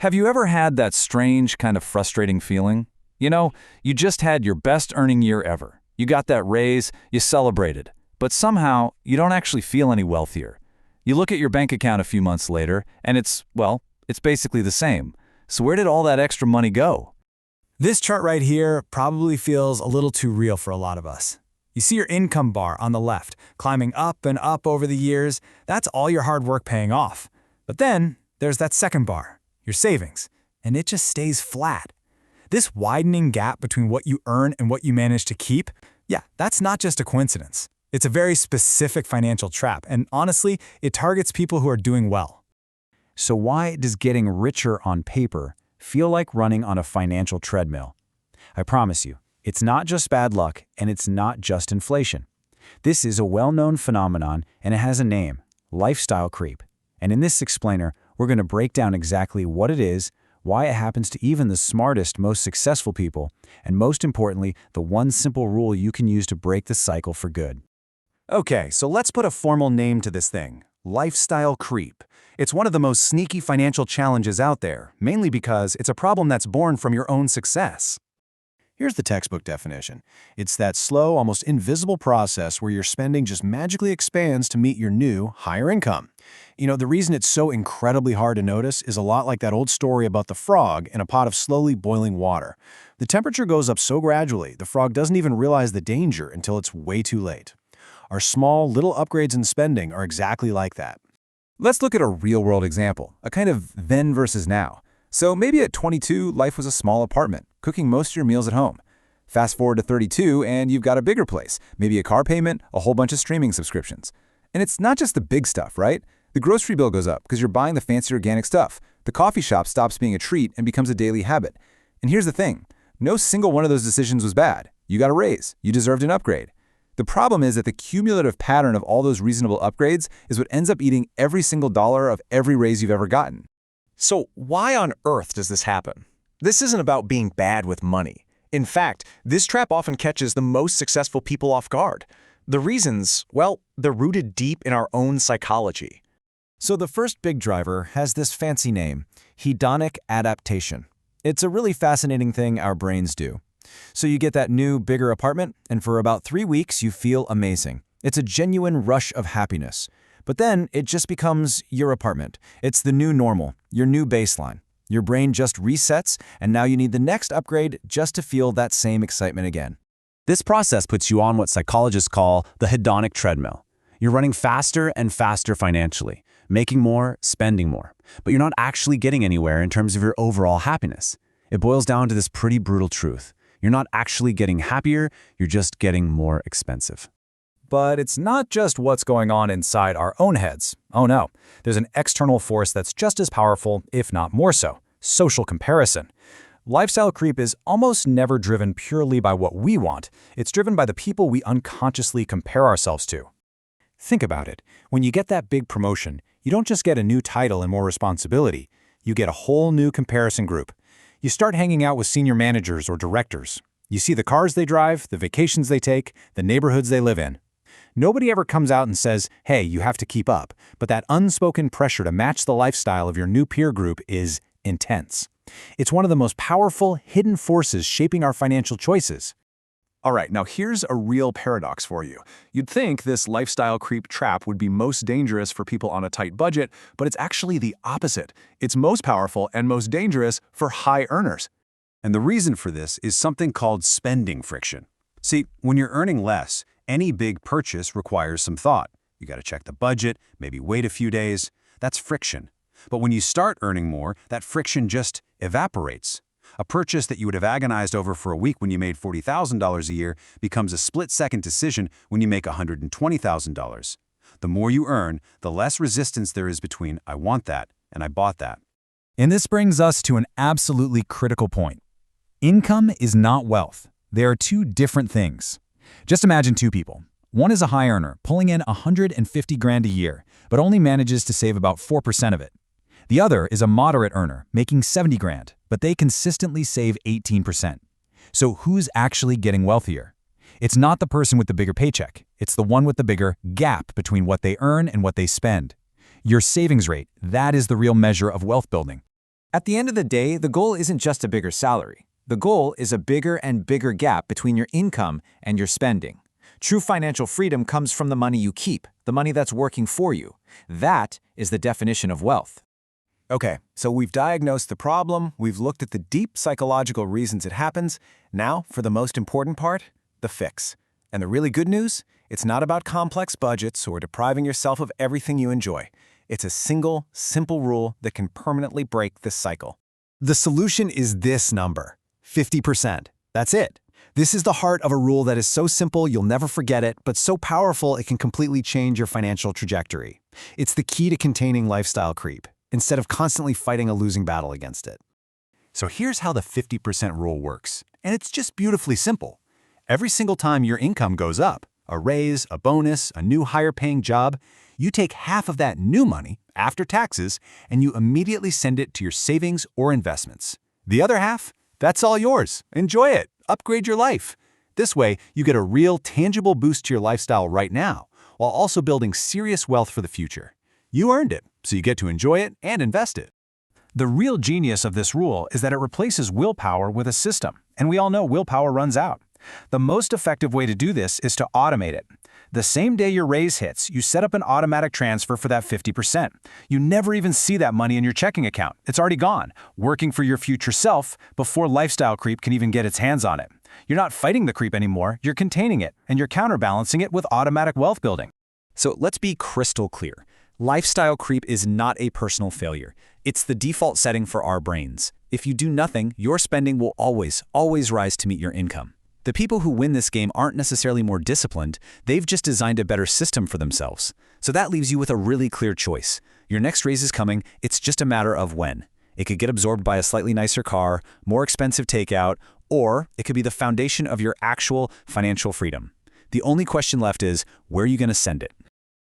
Have you ever had that strange, kind of frustrating feeling? You know, you just had your best earning year ever. You got that raise, you celebrated, but somehow you don't actually feel any wealthier. You look at your bank account a few months later, and it's basically the same. So where did all that extra money go? This chart right here probably feels a little too real for a lot of us. You see your income bar on the left, climbing up and up over the years. That's all your hard work paying off. But then there's that second bar, your savings, and it just stays flat. This widening gap between what you earn and what you manage to keep, that's not just a coincidence. It's a very specific financial trap, and honestly, it targets people who are doing well. So why does getting richer on paper feel like running on a financial treadmill? I promise you, it's not just bad luck, and it's not just inflation. This is a well-known phenomenon, and it has a name: lifestyle creep. And in this explainer, we're going to break down exactly what it is, why it happens to even the smartest, most successful people, and most importantly, the one simple rule you can use to break the cycle for good. Okay, so let's put a formal name to this thing: lifestyle creep. It's one of the most sneaky financial challenges out there, mainly because it's a problem that's born from your own success. Here's the textbook definition. It's that slow, almost invisible process where your spending just magically expands to meet your new, higher income. You know, the reason it's so incredibly hard to notice is a lot like that old story about the frog in a pot of slowly boiling water. The temperature goes up so gradually, the frog doesn't even realize the danger until it's way too late. Our small, little upgrades in spending are exactly like that. Let's look at a real-world example, a kind of then versus now. So maybe at 22, life was a small apartment, cooking most of your meals at home. Fast forward to 32, and you've got a bigger place, maybe a car payment, a whole bunch of streaming subscriptions. And it's not just the big stuff, right? The grocery bill goes up because you're buying the fancy organic stuff. The coffee shop stops being a treat and becomes a daily habit. And here's the thing: no single one of those decisions was bad. You got a raise. You deserved an upgrade. The problem is that the cumulative pattern of all those reasonable upgrades is what ends up eating every single dollar of every raise you've ever gotten. So why on earth does this happen? This isn't about being bad with money. In fact, this trap often catches the most successful people off guard. The reasons, well, they're rooted deep in our own psychology. So the first big driver has this fancy name: hedonic adaptation. It's a really fascinating thing our brains do. So you get that new, bigger apartment, and for about 3 weeks you feel amazing. It's a genuine rush of happiness. But then it just becomes your apartment. It's the new normal, your new baseline. Your brain just resets, and now you need the next upgrade just to feel that same excitement again. This process puts you on what psychologists call the hedonic treadmill. You're running faster and faster financially, making more, spending more, but you're not actually getting anywhere in terms of your overall happiness. It boils down to this pretty brutal truth: you're not actually getting happier, you're just getting more expensive. But it's not just what's going on inside our own heads. Oh no, there's an external force that's just as powerful, if not more so: social comparison. Lifestyle creep is almost never driven purely by what we want. It's driven by the people we unconsciously compare ourselves to. Think about it. When you get that big promotion, you don't just get a new title and more responsibility. You get a whole new comparison group. You start hanging out with senior managers or directors. You see the cars they drive, the vacations they take, the neighborhoods they live in. Nobody ever comes out and says, hey, you have to keep up, but that unspoken pressure to match the lifestyle of your new peer group is intense. It's one of the most powerful, hidden forces shaping our financial choices. All right, now here's a real paradox for you. You'd think this lifestyle creep trap would be most dangerous for people on a tight budget, but it's actually the opposite. It's most powerful and most dangerous for high earners. And the reason for this is something called spending friction. See, when you're earning less, any big purchase requires some thought. You got to check the budget, maybe wait a few days. That's friction. But when you start earning more, that friction just evaporates. A purchase that you would have agonized over for a week when you made $40,000 a year becomes a split-second decision when you make $120,000. The more you earn, the less resistance there is between "I want that" and "I bought that." And this brings us to an absolutely critical point. Income is not wealth. They are two different things. Just imagine two people. One is a high earner, pulling in $150,000 a year, but only manages to save about 4% of it. The other is a moderate earner, making $70,000, but they consistently save 18%. So who's actually getting wealthier? It's not the person with the bigger paycheck. It's the one with the bigger gap between what they earn and what they spend. Your savings rate, that is the real measure of wealth building. At the end of the day, the goal isn't just a bigger salary. The goal is a bigger and bigger gap between your income and your spending. True financial freedom comes from the money you keep, the money that's working for you. That is the definition of wealth. Okay, so we've diagnosed the problem, we've looked at the deep psychological reasons it happens. Now, for the most important part, the fix. And the really good news? It's not about complex budgets or depriving yourself of everything you enjoy. It's a single, simple rule that can permanently break this cycle. The solution is this number, 50%. That's it. This is the heart of a rule that is so simple you'll never forget it, but so powerful it can completely change your financial trajectory. It's the key to containing lifestyle creep, instead of constantly fighting a losing battle against it. So here's how the 50% rule works, and it's just beautifully simple. Every single time your income goes up, a raise, a bonus, a new higher-paying job, you take half of that new money, after taxes, and you immediately send it to your savings or investments. The other half? That's all yours. Enjoy it. Upgrade your life. This way, you get a real, tangible boost to your lifestyle right now, while also building serious wealth for the future. You earned it, so you get to enjoy it and invest it. The real genius of this rule is that it replaces willpower with a system, and we all know willpower runs out. The most effective way to do this is to automate it. The same day your raise hits, you set up an automatic transfer for that 50%. You never even see that money in your checking account. It's already gone, working for your future self before lifestyle creep can even get its hands on it. You're not fighting the creep anymore, you're containing it, and you're counterbalancing it with automatic wealth building. So let's be crystal clear. Lifestyle creep is not a personal failure. It's the default setting for our brains. If you do nothing, your spending will always rise to meet your income. The people who win this game aren't necessarily more disciplined, they've just designed a better system for themselves. So that leaves you with a really clear choice. Your next raise is coming, it's just a matter of when. It could get absorbed by a slightly nicer car, more expensive takeout, or it could be the foundation of your actual financial freedom. The only question left is, where are you going to send it?